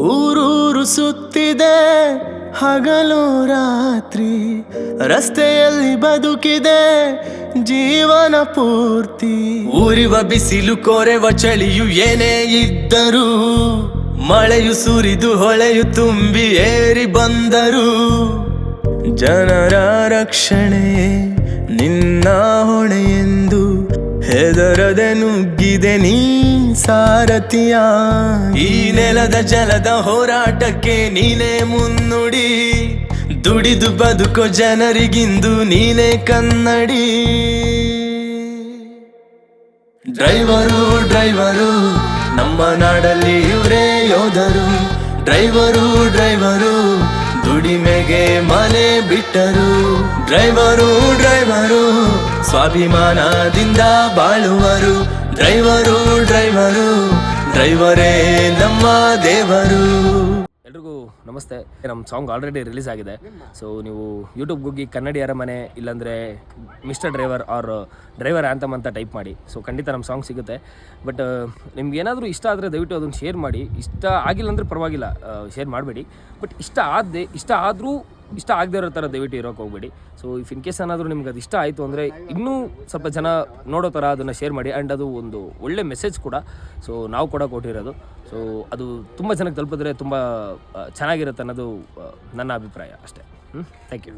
ಊರೂರು ಸುತ್ತಿದೆ ಹಗಲು ರಾತ್ರಿ, ರಸ್ತೆಯಲ್ಲಿ ಬದುಕಿದೆ ಜೀವನ ಪೂರ್ತಿ. ಊರಿವ ಬಿಸಿಲು ಕೊರೆವ ಚಳಿಯು ಏನೇ ಇದ್ದರೂ, ಮಳೆಯು ಸುರಿದು ಹೊಳೆಯು ತುಂಬಿ ಏರಿ ಬಂದರು, ಜನರ ರಕ್ಷಣೆ ನಿನ್ನ ಹೊಣೆ ಎಂದು ಹೆದರದೆ ನುಗ್ಗಿದೆ ನೀ ಸಾರಥಿಯ. ಈ ನೆಲದ ಜಲದ ಹೋರಾಟಕ್ಕೆ ನೀನೇ ಮುನ್ನುಡಿ, ದುಡಿದು ಬದುಕೋ ಜನರಿಗಿಂದು ನೀನೇ ಕನ್ನಡಿ. ಡ್ರೈವರು ಡ್ರೈವರು ನಮ್ಮ ನಾಡಲ್ಲಿ ಇವರೇ ಯೋಧರು. ಡ್ರೈವರು ಡ್ರೈವರು ದುಡಿಮೆಗೆ ಮನೆ ಬಿಟ್ಟರು. ಡ್ರೈವರು ಡ್ರೈವರು ಸ್ವಾಭಿಮಾನದಿಂದ ಬಾಳುವರು. ಡ್ರೈವರು ಡ್ರೈವರು ಡ್ರೈವರೇ ನಮ್ಮ ದೇವರು. ಎಲ್ರಿಗೂ ನಮಸ್ತೆ. ನಮ್ಮ ಸಾಂಗ್ ಆಲ್ರೆಡಿ ರಿಲೀಸ್ ಆಗಿದೆ. ಸೊ ನೀವು ಯೂಟ್ಯೂಬ್ಗೆ ಹೋಗಿ ಕನ್ನಡಿಯರ ಮನೆ ಇಲ್ಲಾಂದರೆ Mr driver or driver anthem ಅಂತ ಟೈಪ್ ಮಾಡಿ. ಸೊ ಖಂಡಿತ ನಮ್ಮ ಸಾಂಗ್ ಸಿಗುತ್ತೆ. ಬಟ್ ನಿಮ್ಗೆ ಏನಾದರೂ ಇಷ್ಟ ಆದರೆ ದಯವಿಟ್ಟು ಅದನ್ನು ಶೇರ್ ಮಾಡಿ. ಇಷ್ಟ ಆಗಿಲ್ಲ ಅಂದರೆ ಪರವಾಗಿಲ್ಲ, ಶೇರ್ ಮಾಡಬೇಡಿ. ಬಟ್ ಇಷ್ಟ ಆದರೂ ಇಷ್ಟ ಆಗದೆ ಇರೋ ಥರ ದಯವಿಟ್ಟು ಇರೋಕ್ಕೆ ಹೋಗಬೇಡಿ. ಸೊ ಇಫ್ ಇನ್ ಕೇಸ್ ಏನಾದರೂ ನಿಮ್ಗೆ ಅದು ಇಷ್ಟ ಆಯಿತು ಅಂದರೆ ಇನ್ನೂ ಸ್ವಲ್ಪ ಜನ ನೋಡೋ ಥರ ಅದನ್ನು ಶೇರ್ ಮಾಡಿ. ಆ್ಯಂಡ್ ಅದು ಒಂದು ಒಳ್ಳೆ ಮೆಸೇಜ್ ಕೂಡ. ಸೊ ನಾವು ಕೂಡ ಕೊಟ್ಟಿರೋದು. ಸೊ ಅದು ತುಂಬ ಜನಕ್ಕೆ ತಲುಪಿದ್ರೆ ತುಂಬ ಚೆನ್ನಾಗಿರುತ್ತೆ ಅನ್ನೋದು ನನ್ನ ಅಭಿಪ್ರಾಯ ಅಷ್ಟೇ. Thank you.